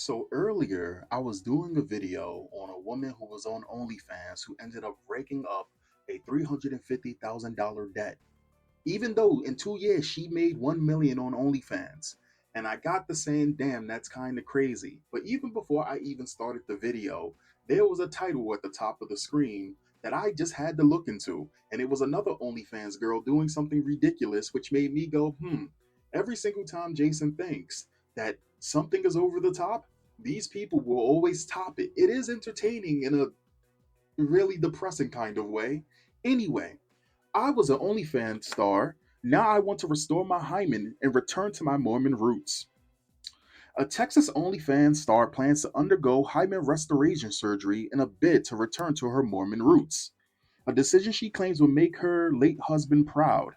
So earlier, I was doing a video on a woman who was on OnlyFans who ended up raking up a $350,000 debt, even though in 2 years she made 1 million on OnlyFans. And I got to saying, damn, that's kind of crazy. But even before I even started the video, there was a title at the top of the screen that I just had to look into. And it was another OnlyFans girl doing something ridiculous, which made me go, every single time Jason thinks that something is over the top, these people will always top it. It is entertaining in a really depressing kind of way. Anyway, I was an OnlyFans star. Now I want to restore my hymen and return to my Mormon roots. A Texas OnlyFans star plans to undergo hymen restoration surgery in a bid to return to her Mormon roots. A decision she claims will make her late husband proud.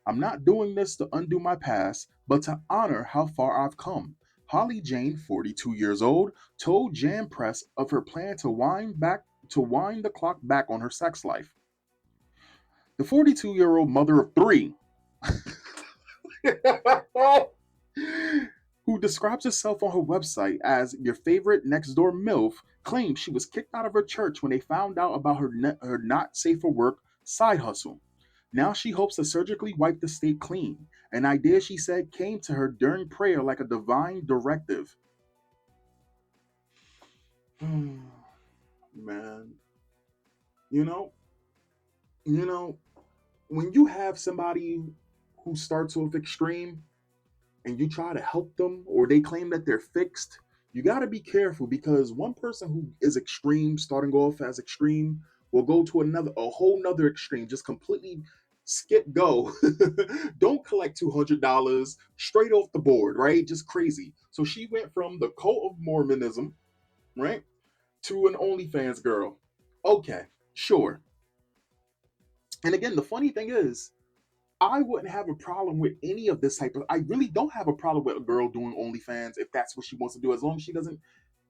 I'm not doing this to undo my past, but to honor how far I've come. Holly Jane, 42 years old, told Jam Press of her plan to wind the clock back on her sex life. The 42-year-old mother of three who describes herself on her website as your favorite next door MILF, claims she was kicked out of her church when they found out about her not safe for work side hustle. Now she hopes to surgically wipe the state clean, an idea she said came to her during prayer like a divine directive. Man, you know, you know, when you have somebody who starts off extreme and you try to help them or they claim that they're fixed, you got to be careful because one person who is extreme, starting off as extreme, will go to a whole nother extreme, just completely skip go. Don't collect $200 straight off the board, right? Just crazy. So she went from the cult of Mormonism, right, to an OnlyFans girl. Okay, sure. And again, the funny thing is, I wouldn't have a problem with any of this type of. I really don't have a problem with a girl doing OnlyFans if that's what she wants to do. As long as she doesn't,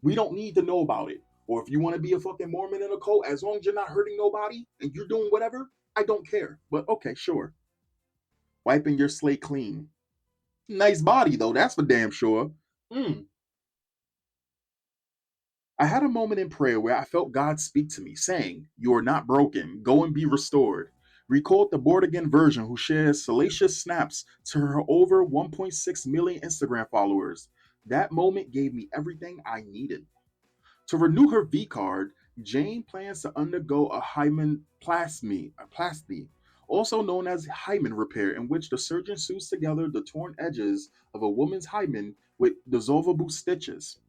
we don't need to know about it. Or if you want to be a fucking Mormon in a cult, as long as you're not hurting nobody and you're doing whatever, I don't care. But okay, sure. Wiping your slate clean. Nice body though, that's for damn sure. Mm. I had a moment in prayer where I felt God speak to me, saying, "You are not broken. Go and be restored." Recalled the born again version who shares salacious snaps to her over 1.6 million Instagram followers. That moment gave me everything I needed. To renew her V card, Jane plans to undergo a hymenplasty, also known as hymen repair, in which the surgeon sews together the torn edges of a woman's hymen with dissolvable stitches.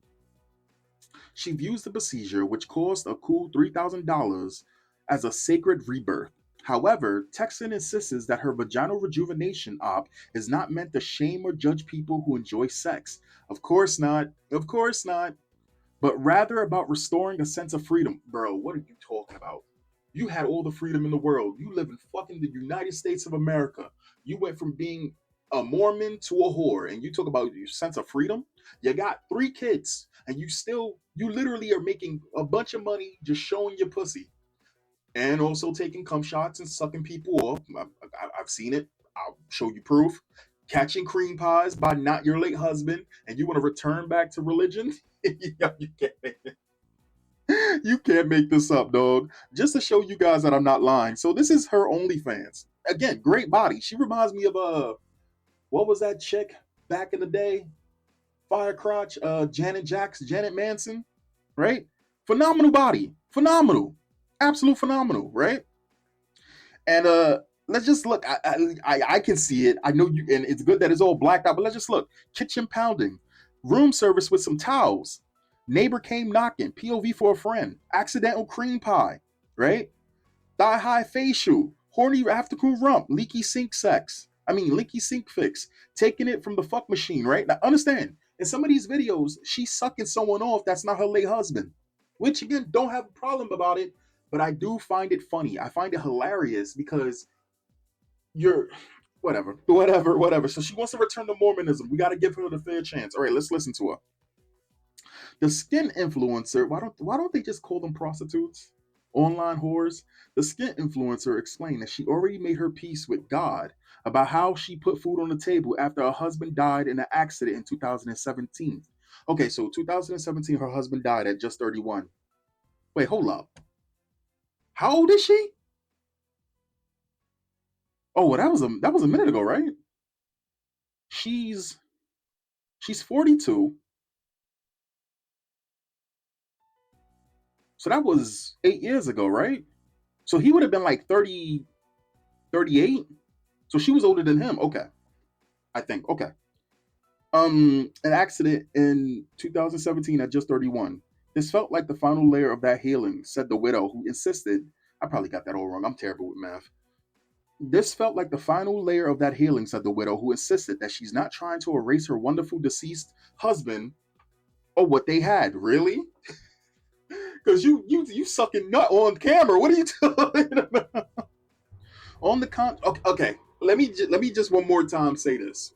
She views the procedure, which cost a cool $3,000, as a sacred rebirth. However, Texan insists that her vaginal rejuvenation op is not meant to shame or judge people who enjoy sex. Of course not. Of course not. But rather about restoring a sense of freedom. Bro, what are you talking about? You had all the freedom in the world. You live in fucking the United States of America. You went from being a Mormon to a whore, and you talk about your sense of freedom. You got 3 kids, and you literally are making a bunch of money just showing your pussy, and also taking cum shots and sucking people off. I've seen it. I'll show you proof. Catching cream pies by not your late husband, and you want to return back to religion? Yeah, you can't make this up, dog. Just to show you guys that I'm not lying. So this is her OnlyFans. Again, great body. She reminds me of what was that chick back in the day? Fire crotch, Janet Manson, right? Phenomenal body, phenomenal, absolute phenomenal, right? And let's just look. I can see it. I know you, and it's good that it's all blacked out. But let's just look. Kitchen pounding, room service with some towels. Neighbor came knocking. POV for a friend. Accidental cream pie, right? Thigh high facial. Horny after cool rump. Leaky sink sex. I mean, leaky sink fix. Taking it from the fuck machine, right? Now understand. In some of these videos, she's sucking someone off that's not her late husband. Which again, don't have a problem about it, but I do find it funny. I find it hilarious because you're whatever. So she wants to return to Mormonism. We got to give her the fair chance. All right, let's listen to her. The skin influencer. Why don't they just call them prostitutes? Online whores. The skin influencer explained that she already made her peace with God about how she put food on the table after her husband died in an accident in 2017. Okay, so 2017, her husband died at just 31. Wait, hold up. How old is she? Oh, well, that was a minute ago, right? She's she's 42. So that was 8 years ago, right? So he would have been like 30, 38. So she was older than him. Okay, I think. Okay. An accident in 2017 at just 31. This felt like the final layer of that healing, said the widow, who insisted. I probably got that all wrong. I'm terrible with math. This felt like the final layer of that healing, said the widow, who insisted that she's not trying to erase her wonderful deceased husband or what they had. Really? Because you sucking nut on camera. What are you doing? On the okay, okay. Let me just one more time say this.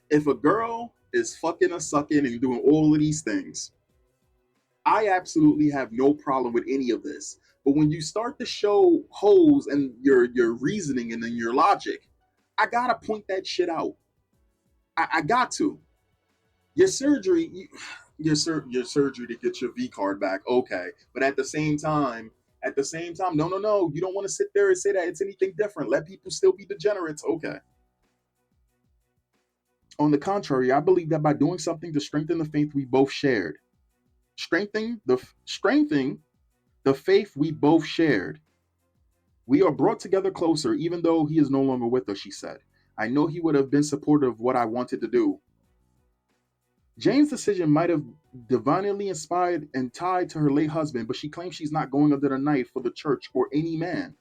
If a girl is fucking or sucking and doing all of these things, I absolutely have no problem with any of this. But when you start to show holes and your reasoning and then your logic, I gotta point that shit out. I got to. Your surgery, your surgery to get your V card back, okay. But at the same time, no. You don't want to sit there and say that it's anything different. Let people still be degenerates, okay. On the contrary, I believe that by doing something to strengthen the faith we both shared, strengthening the faith we both shared, we are brought together closer, even though he is no longer with us. She said, "I know he would have been supportive of what I wanted to do." Jane's decision might have divinely inspired and tied to her late husband, but she claims she's not going under the knife for the church or any man.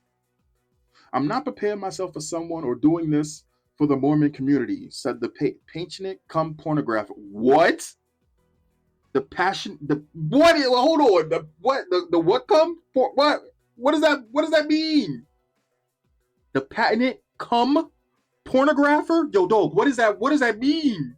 "I'm not preparing myself for someone or doing this for the Mormon community," said the passionate come pornographic. What? The passion, the what? Hold on. The what? The what come? For, what? What does that? What does that mean? The patented come pornographer? Yo, dog. What is that? What does that mean?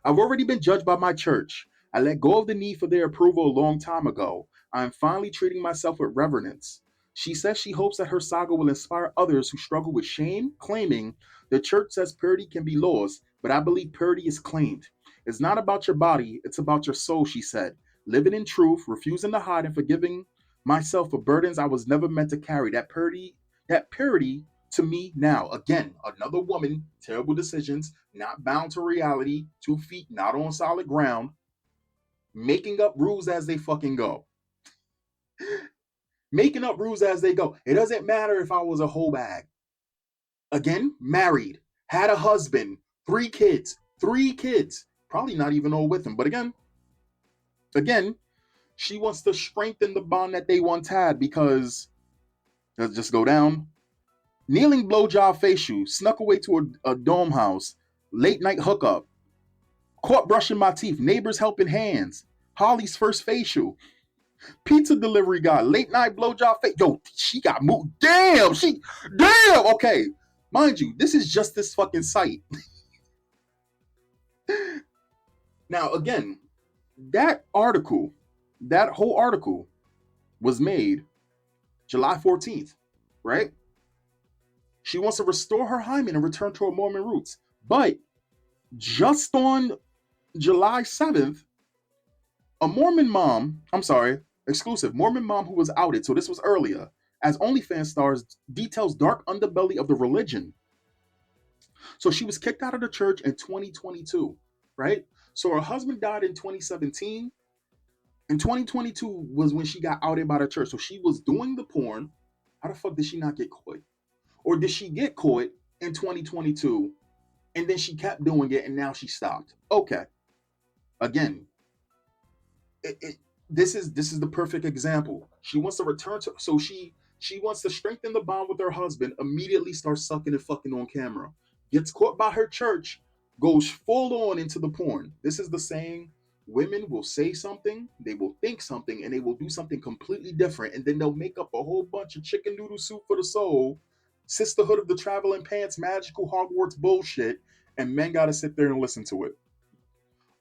"I've already been judged by my church. I let go of the need for their approval a long time ago. I am finally treating myself with reverence." She says she hopes that her saga will inspire others who struggle with shame, claiming the church says purity can be lost, but I believe purity is claimed. "It's not about your body, it's about your soul," she said. "Living in truth, refusing to hide, and forgiving myself for burdens I was never meant to carry. That purity to me now." Again, another woman, terrible decisions, not bound to reality, 2 feet not on solid ground, making up rules as they fucking go. Making up rules as they go. It doesn't matter if I was a whole bag. Again, married, had a husband, 3 kids, 3 kids, probably not even all with him. But again, she wants to strengthen the bond that they once had because let's just go down. Kneeling blowjob facial, snuck away to a dome house, late night hookup, caught brushing my teeth, neighbors helping hands, Holly's first facial, pizza delivery guy, late night blowjob face. Yo, she got moved. Damn. Okay, mind you, this is just this fucking site. Now, again, that article, that whole article was made July 14th, right? She wants to restore her hymen and return to her Mormon roots. But just on July 7th, a Mormon mom, I'm sorry, exclusive Mormon mom who was outed, so this was earlier, as OnlyFans stars details dark underbelly of the religion. So she was kicked out of the church in 2022, right? So her husband died in 2017. In 2022 was when she got outed by the church. So she was doing the porn. How the fuck did she not get caught? Or did she get caught in 2022 and then she kept doing it and now she stopped? Okay. Again, it, it, this is the perfect example. She wants to return to so she wants to strengthen the bond with her husband, immediately starts sucking and fucking on camera, gets caught by her church, goes full on into the porn. This is the saying: women will say something, they will think something, and they will do something completely different, and then they'll make up a whole bunch of chicken noodle soup for the soul, sisterhood of the traveling pants, magical Hogwarts bullshit, and men gotta sit there and listen to it.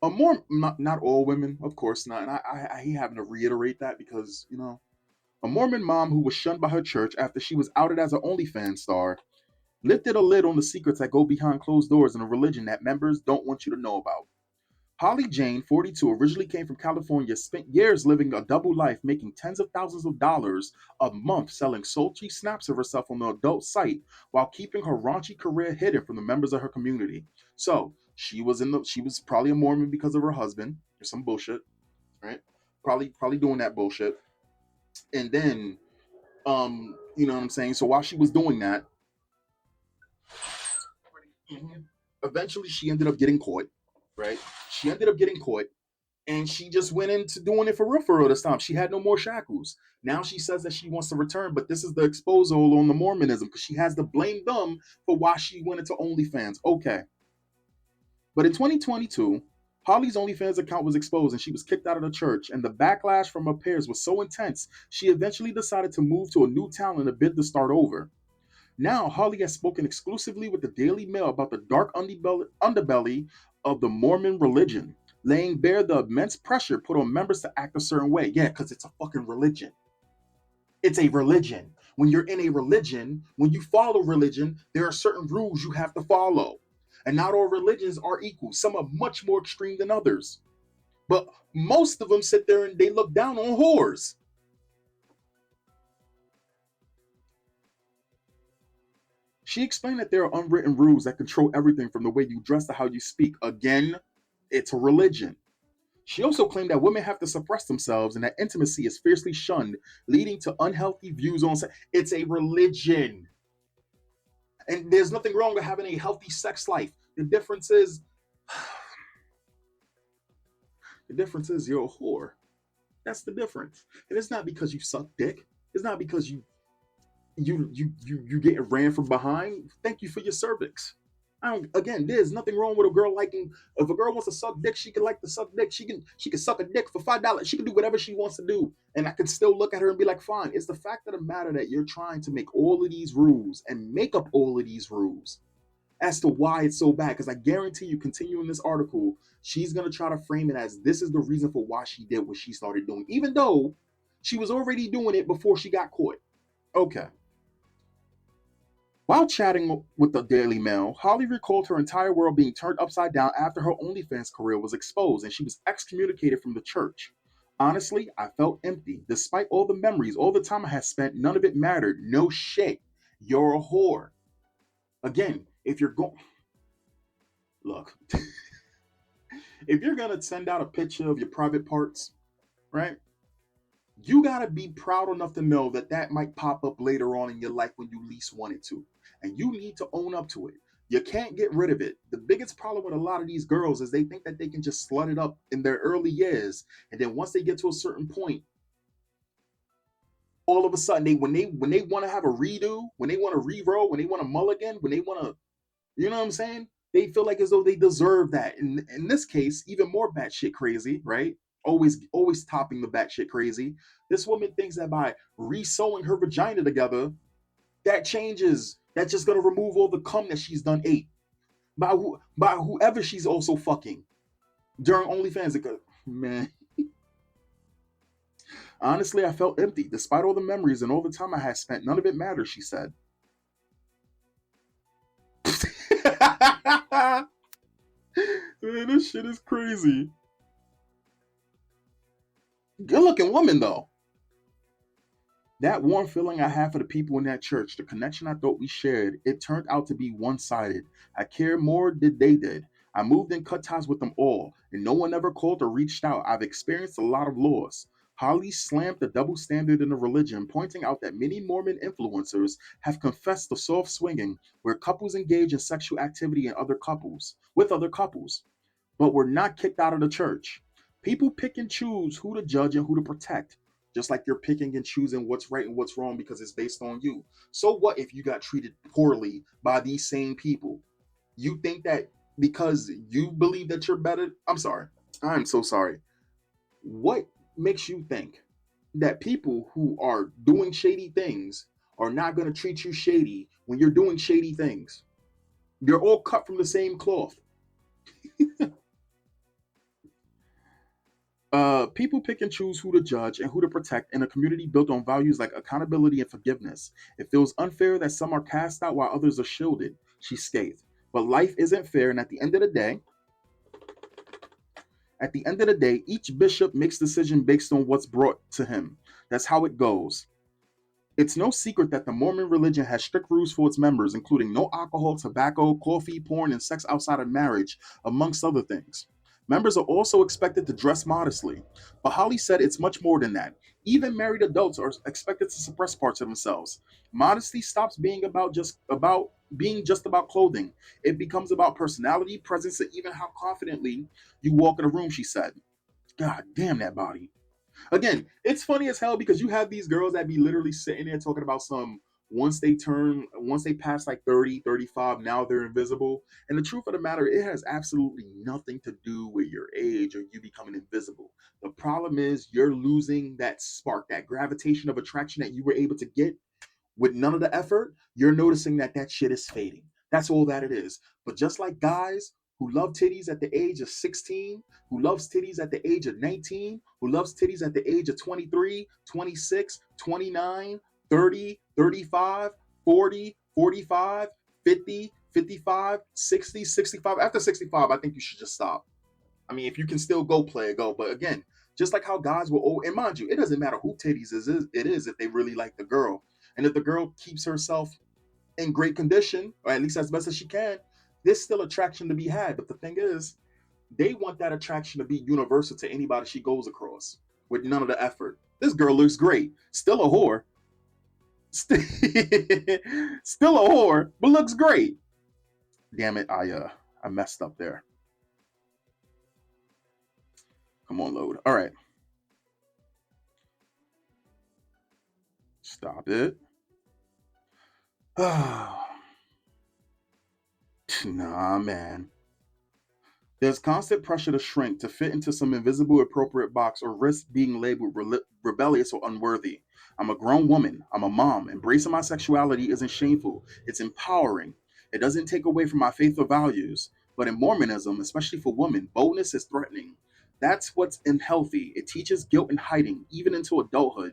A more not all women, of course not. And I hate having to reiterate that because a Mormon mom who was shunned by her church after she was outed as an OnlyFans star lifted a lid on the secrets that go behind closed doors in a religion that members don't want you to know about. Holly Jane, 42, originally came from California, spent years living a double life, making tens of thousands of dollars a month selling sultry snaps of herself on the adult site while keeping her raunchy career hidden from the members of her community. So she was probably a Mormon because of her husband or some bullshit, right? Probably doing that bullshit. And then you know what I'm saying? So while she was doing that, eventually she ended up getting caught, right? She ended up getting caught and she just went into doing it for real this time. She had no more shackles. Now she says that she wants to return, but this is the exposal on the Mormonism because she has to blame them for why she went into OnlyFans. Okay. But in 2022, Holly's OnlyFans account was exposed and she was kicked out of the church, and the backlash from her peers was so intense, she eventually decided to move to a new town in a bid to start over. Now, Holly has spoken exclusively with the Daily Mail about the dark underbelly of the Mormon religion, laying bare the immense pressure put on members to act a certain way. Yeah, because it's a fucking religion. It's a religion. When you're in a religion, when you follow religion, there are certain rules you have to follow. And not all religions are equal. Some are much more extreme than others. But most of them sit there and they look down on whores. She explained that there are unwritten rules that control everything from the way you dress to how you speak. Again, it's a religion. She also claimed that women have to suppress themselves and that intimacy is fiercely shunned, leading to unhealthy views on sex. It's a religion. And there's nothing wrong with having a healthy sex life. The difference is you're a whore. That's the difference. And it's not because you suck dick. It's not because you get ran from behind. Thank you for your cervix. I don't, again, there's nothing wrong with a girl liking. If a girl wants to suck dick, she can like to suck dick. She can suck a dick for $5. She can do whatever she wants to do, and I can still look at her and be like, fine. It's the fact of the matter that you're trying to make all of these rules and make up all of these rules as to why it's so bad. Because I guarantee you, continuing this article, she's gonna try to frame it as this is the reason for why she did what she started doing, even though she was already doing it before she got caught. Okay. While chatting with the Daily Mail, Holly recalled her entire world being turned upside down after her OnlyFans career was exposed and she was excommunicated from the church. Honestly, I felt empty. Despite all the memories, all the time I had spent, none of it mattered. No shit. You're a whore. Again, if you're going, look, if you're gonna send out a picture of your private parts, right? You got to be proud enough to know that that might pop up later on in your life when you least want it to. And you need to own up to it. You can't get rid of it. The biggest problem with a lot of these girls is they think that they can just slut it up in their early years. And then once they get to a certain point, all of a sudden when they want to have a redo, when they want to re-roll, when they want to mulligan, when they want to, you know what I'm saying? They feel like as though they deserve that. In this case, even more batshit crazy, right? Always topping the batshit crazy. This woman thinks that by re-sewing her vagina together, that's just gonna remove all the cum that she's done ate by whoever she's also fucking during OnlyFans. Man, honestly, I felt empty despite all the memories and all the time I had spent. None of it mattered, she said. Man, this shit is crazy. Good looking woman though. That warm feeling I had for the people in that church, the connection I thought we shared, it turned out to be one sided. I cared more than they did. I moved and cut ties with them all, and no one ever called or reached out. I've experienced a lot of loss. Holly slammed the double standard in the religion, pointing out that many Mormon influencers have confessed to soft swinging, where couples engage in sexual activity with other couples, but were not kicked out of the church. People pick and choose who to judge and who to protect, just like you're picking and choosing what's right and what's wrong because it's based on you. So what if you got treated poorly by these same people? You think that because you believe that you're better? I'm sorry. I'm so sorry. What makes you think that people who are doing shady things are not going to treat you shady when you're doing shady things? You're all cut from the same cloth. People pick and choose who to judge and who to protect in a community built on values like accountability and forgiveness. It feels unfair that some are cast out while others are shielded, she scathed. But life isn't fair, and at the end of the day, At the end of the day, each bishop makes decision based on what's brought to him. That's how it goes. It's no secret that the Mormon religion has strict rules for its members, including no alcohol, tobacco, coffee, porn, and sex outside of marriage, amongst other things. Members are also expected to dress modestly, but Holly said it's much more than that. Even married adults are expected to suppress parts of themselves. Modesty stops being just about clothing. It becomes about personality, presence, and even how confidently you walk in a room, she said. God damn that body. Again, it's funny as hell because you have these girls that be literally sitting there talking about some once they pass like 30, 35, now they're invisible. And the truth of the matter, it has absolutely nothing to do with your age or you becoming invisible. The problem is you're losing that spark, that gravitation of attraction that you were able to get with none of the effort. You're noticing that that shit is fading. That's all that it is. But just like guys who love titties at the age of 16, who loves titties at the age of 19, who loves titties at the age of 23, 26, 29, 30, 35, 40, 45, 50, 55, 60, 65. After 65, I think you should just stop. I mean, if you can still go, play it, go. But again, just like how guys will, and mind you, it doesn't matter who titties it is if they really like the girl. And if the girl keeps herself in great condition, or at least as best as she can, there's still attraction to be had. But the thing is, they want that attraction to be universal to anybody she goes across with none of the effort. This girl looks great. Still a whore. Still a whore, but looks great. Damn it, I messed up there. Come on, load. All right. Stop it. Nah, man. There's constant pressure to shrink, to fit into some invisible appropriate box, or risk being labeled rebellious or unworthy. I'm a grown woman. I'm a mom. Embracing my sexuality isn't shameful, it's empowering. It doesn't take away from my faith or values. But in Mormonism, especially for women, boldness is threatening. That's what's unhealthy. It teaches guilt and hiding, even into adulthood.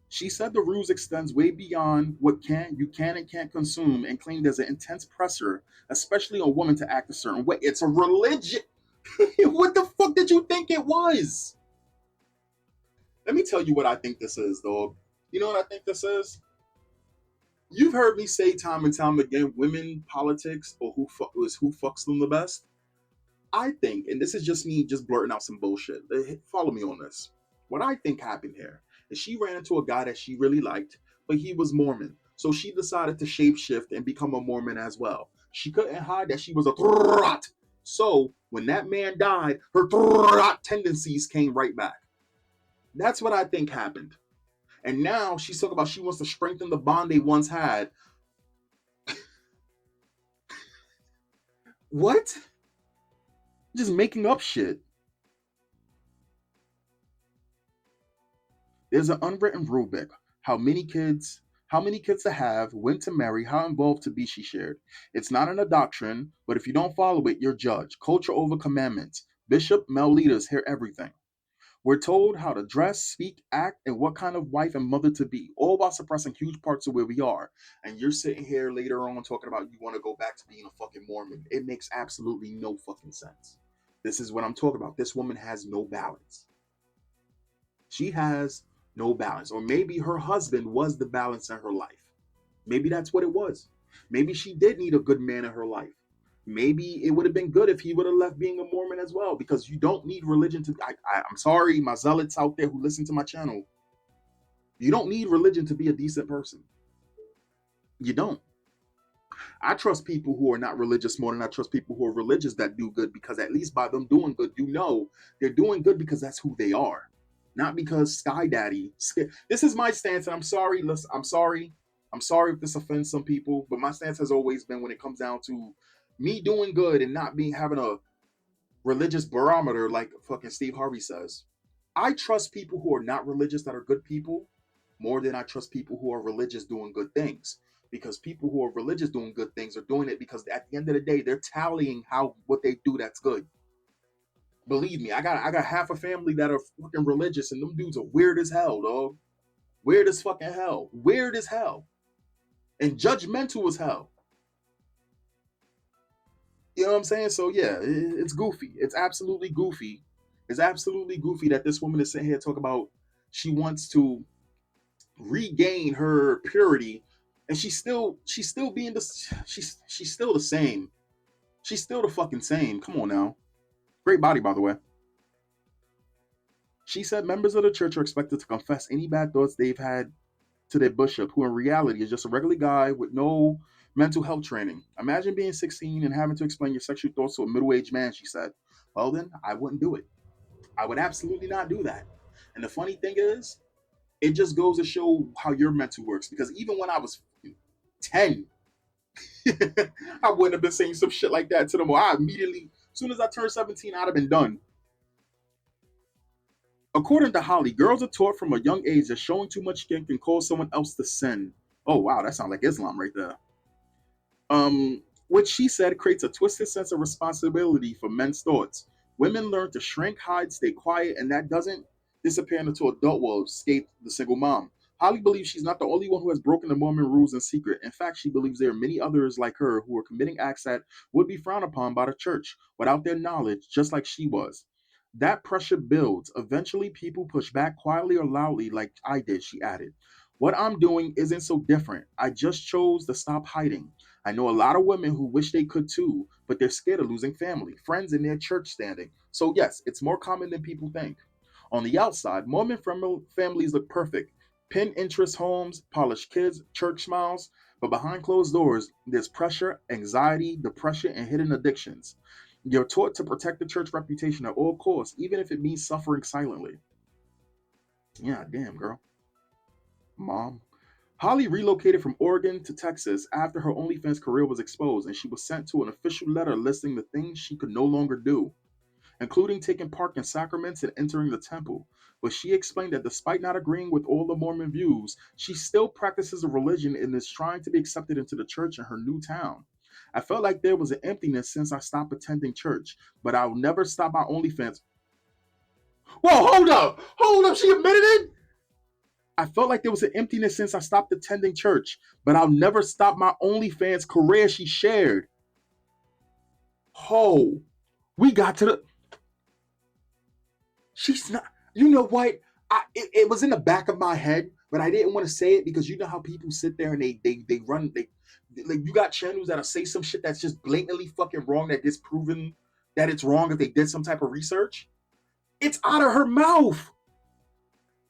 She said the rules extends way beyond what you can and can't consume, and claimed there's an intense pressure, especially on women, to act a certain way. It's a religion. What the fuck did you think it was? Let me tell you what I think this is, dog. You know what I think this is? You've heard me say time and time again, women politics or who fucks them the best. I think, and this is just me just blurting out some bullshit. Follow me on this. What I think happened here is she ran into a guy that she really liked, but he was Mormon. So she decided to shapeshift and become a Mormon as well. She couldn't hide that she was a throat. So when that man died, her throat tendencies came right back. That's what I think happened. And now she's talking about she wants to strengthen the bond they once had. What? Just making up shit. There's an unwritten rule book. How many kids to have, when to marry, how involved to be, she shared. It's not in a doctrine, but if you don't follow it, you're judged. Culture over commandments. Bishop, male leaders hear everything. We're told how to dress, speak, act, and what kind of wife and mother to be, all while suppressing huge parts of where we are. And you're sitting here later on talking about you want to go back to being a fucking Mormon. It makes absolutely no fucking sense. This is what I'm talking about. This woman has no balance. She has no balance. Or maybe her husband was the balance in her life. Maybe that's what it was. Maybe she did need a good man in her life. Maybe it would have been good if he would have left being a Mormon as well, because you don't need religion to. I'm sorry, my zealots out there who listen to my channel. You don't need religion to be a decent person. You don't. I trust people who are not religious more than I trust people who are religious that do good, because at least by them doing good, you know they're doing good because that's who they are, not because Sky Daddy. This is my stance, and I'm sorry. Listen, I'm sorry. I'm sorry if this offends some people, but my stance has always been when it comes down to me doing good and not being having a religious barometer like fucking Steve Harvey says. I trust people who are not religious that are good people more than I trust people who are religious doing good things. Because people who are religious doing good things are doing it because at the end of the day, they're tallying how what they do that's good. Believe me, I got half a family that are fucking religious, and them dudes are weird as hell, dog. Weird as fucking hell. Weird as hell. And judgmental as hell. You know what I'm saying? So yeah, it's goofy. It's absolutely goofy. It's absolutely goofy that this woman is sitting here talking about she wants to regain her purity, and she's still being the she's still the same. She's still the fucking same. Come on now. Great body, by the way. She said members of the church are expected to confess any bad thoughts they've had to their bishop, who in reality is just a regular guy with no mental health training. Imagine being 16 and having to explain your sexual thoughts to a middle aged man, she said. Well, then, I wouldn't do it. I would absolutely not do that. And the funny thing is, it just goes to show how your mental works. Because even when I was 10, I wouldn't have been saying some shit like that to them. I immediately, as soon as I turned 17, I'd have been done. According to Holly, girls are taught from a young age that showing too much skin can cause someone else to sin. Oh wow, that sounds like Islam right there. Which she said creates a twisted sense of responsibility for men's thoughts. Women learn to shrink, hide, stay quiet, and that doesn't disappear until adult will escape the single mom. Holly believes she's not the only one who has broken the Mormon rules in secret. In fact, she believes there are many others like her who are committing acts that would be frowned upon by the church without their knowledge, just like she was. That pressure builds. Eventually, people push back quietly or loudly, like I did, she added. What I'm doing isn't so different. I just chose to stop hiding. I know a lot of women who wish they could too, but they're scared of losing family, friends, and their church standing. So, yes, it's more common than people think. On the outside, Mormon families look perfect. Pinterest homes, polished kids, church smiles. But behind closed doors, there's pressure, anxiety, depression, and hidden addictions. You're taught to protect the church reputation at all costs, even if it means suffering silently. Yeah, damn, girl. Mom. Holly relocated from Oregon to Texas after her OnlyFans career was exposed, and she was sent to an official letter listing the things she could no longer do, including taking part in sacraments and entering the temple. But she explained that despite not agreeing with all the Mormon views, she still practices a religion and is trying to be accepted into the church in her new town. I felt like there was an emptiness since I stopped attending church, but I'll never stop my OnlyFans. Whoa, hold up! Hold up! She admitted it? I felt like there was an emptiness since I stopped attending church, but I'll never stop my OnlyFans career, she shared. Oh, we got to the. She's not. You know what? It was in the back of my head, but I didn't want to say it because you know how people sit there and they run they like you got channels that'll say some shit that's just blatantly fucking wrong that gets proven that it's wrong if they did some type of research. It's out of her mouth.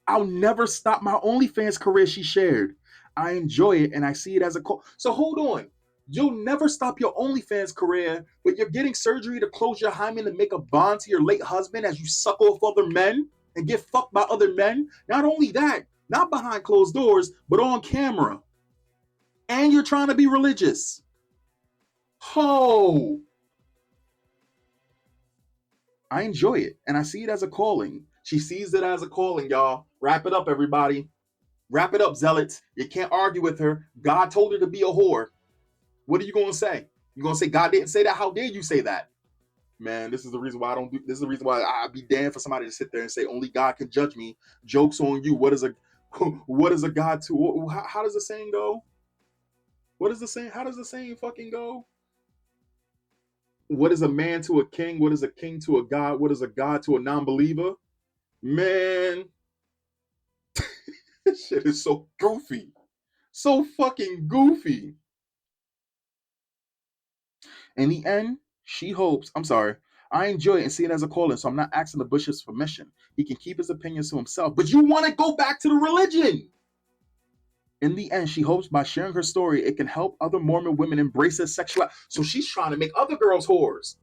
I'll never stop my OnlyFans career, she shared. I enjoy it and I see it as a call. So hold on. You'll never stop your OnlyFans career, but you're getting surgery to close your hymen and make a bond to your late husband as you suck off other men and get fucked by other men. Not only that, not behind closed doors, but on camera. And you're trying to be religious. Oh, I enjoy it and I see it as a calling. She sees it as a calling, y'all. Wrap it up, everybody. Wrap it up, zealots. You can't argue with her. God told her to be a whore. What are you going to say? You going to say God didn't say that? How dare you say that? Man, this is the reason why I don't do. This is the reason why I'd be damned for somebody to sit there and say only God can judge me. Jokes on you. What is a what is a God to? How does the saying go? What is the saying? How does the saying fucking go? What is a man to a king? What is a king to a god? What is a god to a non-believer? Man, this shit is so goofy. So fucking goofy. In the end, she hopes, I'm sorry, I enjoy it and see it as a calling, so I'm not asking the bishop's permission. He can keep his opinions to himself. But you want to go back to the religion. In the end, she hopes by sharing her story, it can help other Mormon women embrace their sexuality. So she's trying to make other girls whores.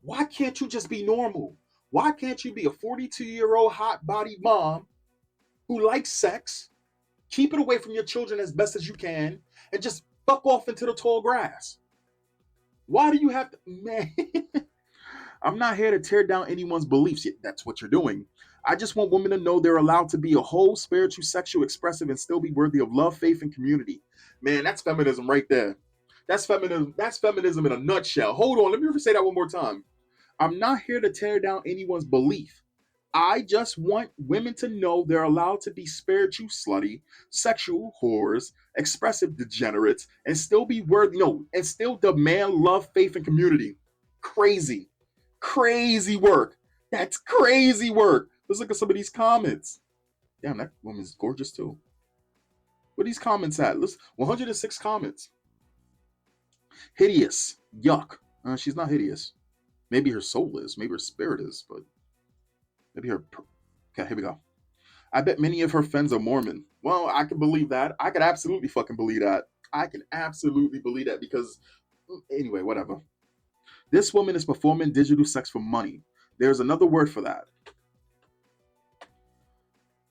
Why can't you just be normal? Why can't you be a 42-year-old hot body mom who likes sex, keep it away from your children as best as you can, and just fuck off into the tall grass? Why do you have to, man? I'm not here to tear down anyone's beliefs. That's what you're doing. I just want women to know they're allowed to be a whole, spiritual, sexual, expressive, and still be worthy of love, faith, and community. Man, that's feminism right there. That's feminism. That's feminism in a nutshell. Hold on, let me say that one more time. I'm not here to tear down anyone's belief. I just want women to know they're allowed to be spiritual slutty, sexual whores, expressive degenerates, and still be worthy, no, and still demand love, faith, and community. Crazy. Crazy work. That's crazy work. Let's look at some of these comments. Damn, that woman's gorgeous too. Where these comments at? Let's 106 comments. Hideous. Yuck. She's not hideous. Maybe her soul is. Maybe her spirit is, but maybe her. Okay, here we go. I bet many of her friends are Mormon. Well, I can believe that. I can absolutely fucking believe that. I can absolutely believe that because, anyway, whatever. This woman is performing digital sex for money. There's another word for that.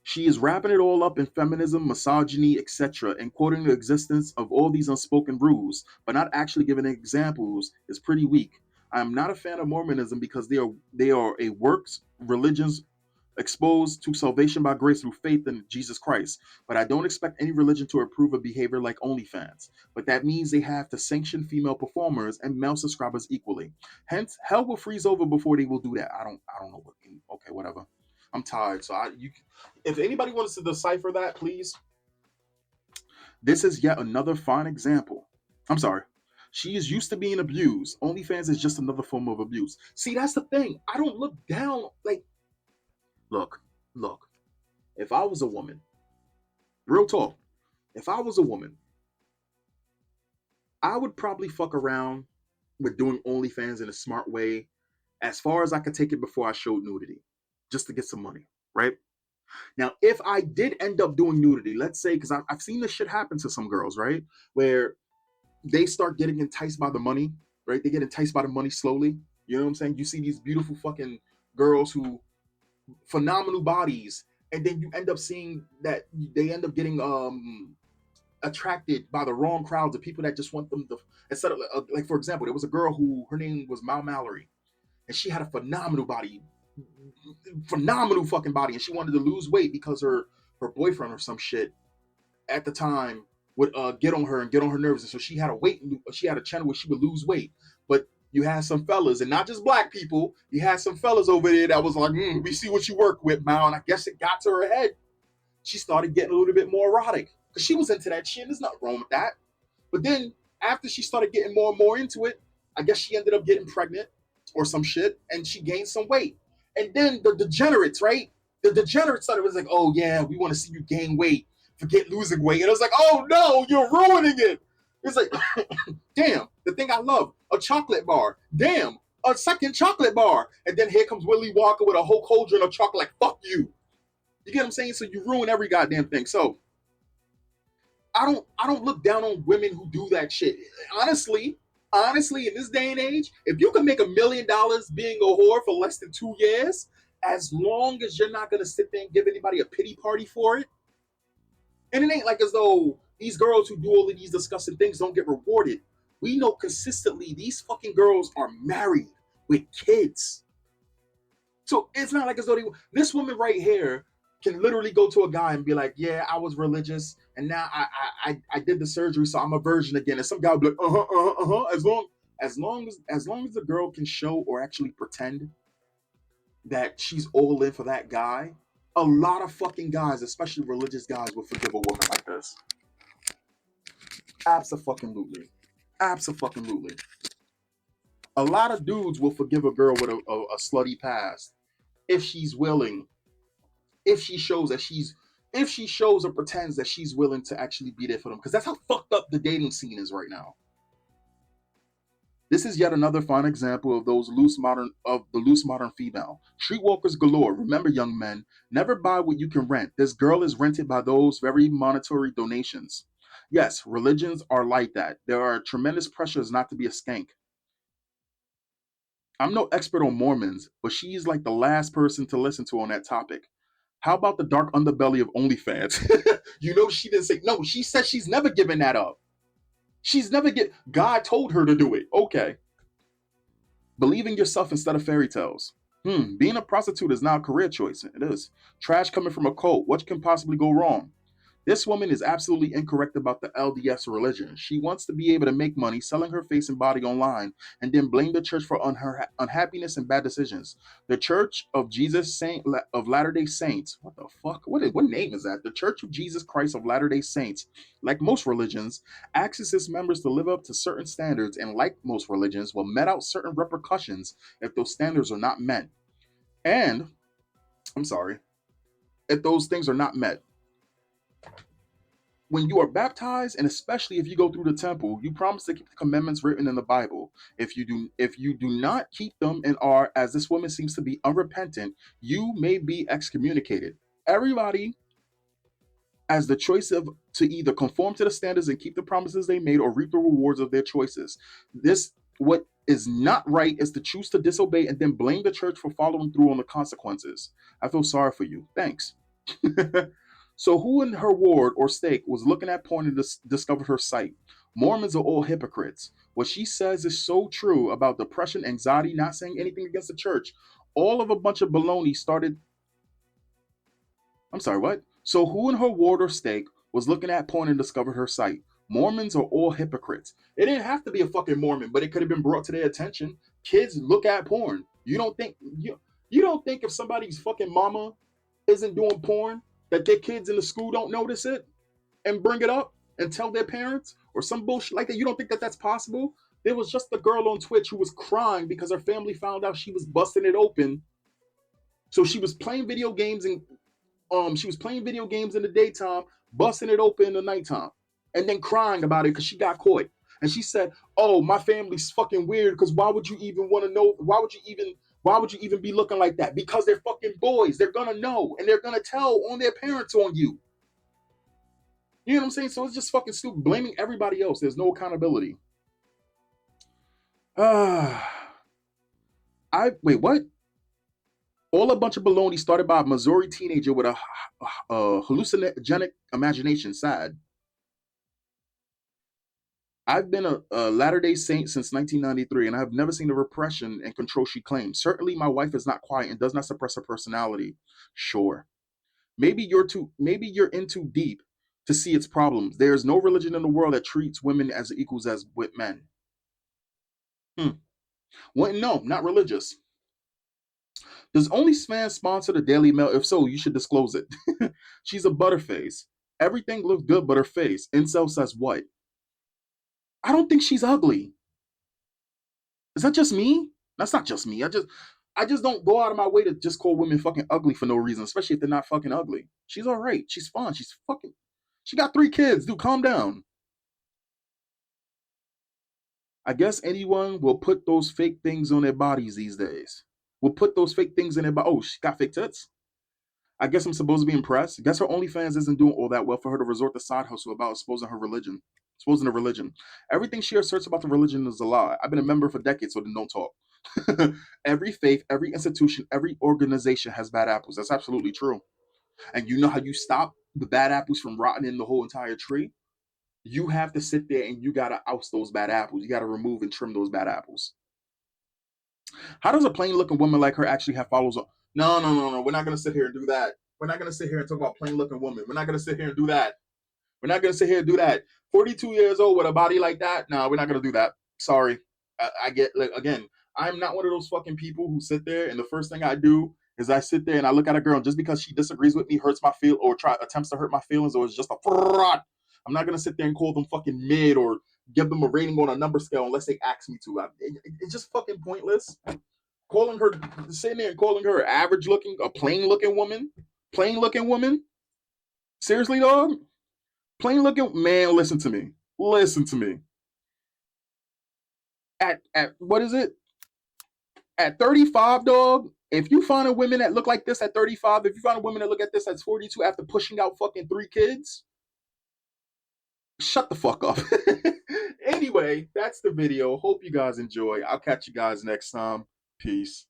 She is wrapping it all up in feminism, misogyny, etc., and quoting the existence of all these unspoken rules, but not actually giving examples is pretty weak. I am not a fan of Mormonism because they are a works religions exposed to salvation by grace through faith in Jesus Christ. But I don't expect any religion to approve of behavior like OnlyFans. But that means they have to sanction female performers and male subscribers equally. Hence, hell will freeze over before they will do that. I don't know what. Okay, whatever. I'm tired. So if anybody wants to decipher that, please. This is yet another fine example. I'm sorry. She is used to being abused. OnlyFans is just another form of abuse. See, that's the thing. I don't look down. Like, look, look. If I was a woman, real talk, if I was a woman, I would probably fuck around with doing OnlyFans in a smart way as far as I could take it before I showed nudity, just to get some money, right? Now, if I did end up doing nudity, let's say, because I've seen this shit happen to some girls, right? Where they start getting enticed by the money, right? They get enticed by the money slowly. You know what I'm saying? You see these beautiful fucking girls who phenomenal bodies, and then you end up seeing that they end up getting attracted by the wrong crowds of people that just want them to, instead of like, for example, there was a girl who her name was Mallory, and she had a phenomenal fucking body, and she wanted to lose weight because her boyfriend or some shit at the time would get on her and get on her nerves, and so she had a channel where she would lose weight. But you had some fellas, and not just black people, you had some fellas over there that was like, we see what you work with, Mal, and I guess it got to her head. She started getting a little bit more erotic because she was into that shit. There's nothing wrong with that. But then after she started getting more and more into it, I guess she ended up getting pregnant or some shit, and she gained some weight. And then the degenerates, right? The degenerates started was like, oh yeah, we want to see you gain weight, forget losing weight. And I was like, oh no, you're ruining it. It's like, damn, the thing I love, a chocolate bar. Damn, a second chocolate bar. And then here comes Willy Wonka with a whole cauldron of chocolate. Like, fuck you. You get what I'm saying? So you ruin every goddamn thing. So I don't look down on women who do that shit. Honestly, in this day and age, if you can make $1 million being a whore for less than 2 years, as long as you're not gonna sit there and give anybody a pity party for it, and it ain't like as though these girls who do all of these disgusting things don't get rewarded. We know consistently these fucking girls are married with kids. So it's not like as though this woman right here can literally go to a guy and be like, "Yeah, I was religious, and now I did the surgery, so I'm a virgin again." And some guy will be like, "Uh huh, uh huh, uh huh." As long as the girl can show or actually pretend that she's all in for that guy, a lot of fucking guys, especially religious guys, will forgive a woman like this. Absolutely, absolutely. A lot of dudes will forgive a girl with a slutty past if she's willing, if she shows that she's if she shows or pretends that she's willing to actually be there for them, because that's how fucked up the dating scene is right now. This is yet another fine example of the loose modern female. Streetwalkers galore. Remember, young men, never buy what you can rent. This girl is rented by those very monetary donations. Yes, religions are like that. There are tremendous pressures not to be a skank. I'm no expert on Mormons, but she's like the last person to listen to on that topic. How about the dark underbelly of OnlyFans? She didn't say no. She said she's never given that up. She's never get. God told her to do it. Okay. Believing yourself instead of fairy tales. Being a prostitute is now a career choice. It is. Trash coming from a cult. What can possibly go wrong? This woman is absolutely incorrect about the LDS religion. She wants to be able to make money selling her face and body online and then blame the church for her unhappiness and bad decisions. The Church of Jesus Saint of Latter-day Saints. What the fuck? What name is that? The Church of Jesus Christ of Latter-day Saints, like most religions, asks its members to live up to certain standards and like most religions will met out certain repercussions if those standards are not met. And I'm sorry, if those things are not met. When you are baptized, and especially if you go through the temple, you promise to keep the commandments written in the Bible. If you do not keep them and are, as this woman seems to be, unrepentant, you may be excommunicated. Everybody has the choice of to either conform to the standards and keep the promises they made or reap the rewards of their choices. This what is not right is to choose to disobey and then blame the church for following through on the consequences. I feel sorry for you. Thanks. So, who in her ward or stake was looking at porn and discovered her site? Mormons are all hypocrites. What she says is so true about depression, anxiety, not saying anything against the church. All of a bunch of baloney started. I'm sorry, what? So, who in her ward or stake was looking at porn and discovered her site? Mormons are all hypocrites. It didn't have to be a fucking Mormon, but it could have been brought to their attention. Kids look at porn. You don't think if somebody's fucking mama isn't doing porn that their kids in the school don't notice it and bring it up and tell their parents or some bullshit like that? You don't think that that's possible? There was just a girl on Twitch who was crying because her family found out she was busting it open. So she was playing video games in the daytime, busting it open in the nighttime, and then crying about it because she got caught. And she said, "Oh, my family's fucking weird because why would you even want to know? Why would you even be looking like that? Because they're fucking boys. They're gonna know and they're gonna tell on their parents on you." You know what I'm saying? So it's just fucking stupid. Blaming everybody else. There's no accountability. I wait. What? All a bunch of baloney started by a Missouri teenager with a hallucinogenic imagination. Sad. I've been a Latter-day Saint since 1993, and I have never seen the repression and control she claims. Certainly, my wife is not quiet and does not suppress her personality. Sure, maybe you're in too deep to see its problems. There is no religion in the world that treats women as equals as with men. Hmm. Well, no, not religious. Does OnlyFans sponsor the Daily Mail? If so, you should disclose it. She's a butterface. Everything looks good but her face. Incel says what? I don't think she's ugly. Is that just me? That's not just me. I just don't go out of my way to just call women fucking ugly for no reason, especially if they're not fucking ugly. She's all right. She's fun. She got 3 kids. Dude, calm down. I guess anyone will put those fake things on their bodies these days. Will put those fake things in their body. Oh, she got fake tits. I guess I'm supposed to be impressed. Guess her OnlyFans isn't doing all that well for her to resort to side hustle about exposing her religion. Exposing the religion. Everything she asserts about the religion is a lie. I've been a member for decades, so then don't talk. Every faith, every institution, every organization has bad apples. That's absolutely true. And you know how you stop the bad apples from rotting in the whole entire tree? You have to sit there and you gotta oust those bad apples. You gotta remove and trim those bad apples. How does a plain looking woman like her actually have followers? No, no, no, no. We're not gonna sit here and do that. We're not gonna sit here and talk about plain looking woman. We're not gonna sit here and do that. We're not gonna sit here and do that. 42 years old with a body like that? No, we're not gonna do that. Sorry. I get like again, I'm not one of those fucking people who sit there and the first thing I do is I sit there and I look at a girl and just because she disagrees with me, hurts my feel or try attempts to hurt my feelings or is just a fraud. I'm not gonna sit there and call them fucking mid or give them a rating on a number scale unless they ask me to. It's just fucking pointless. Calling her sitting there and calling her average looking, a plain looking woman. Seriously, dog. Plain looking man, listen to me. Listen to me. At what is it? At 35, dog. If you find a women that look like this at 35, if you find a woman that look at this at 42 after pushing out fucking 3 kids, shut the fuck up. Anyway, that's the video. Hope you guys enjoy. I'll catch you guys next time. Peace.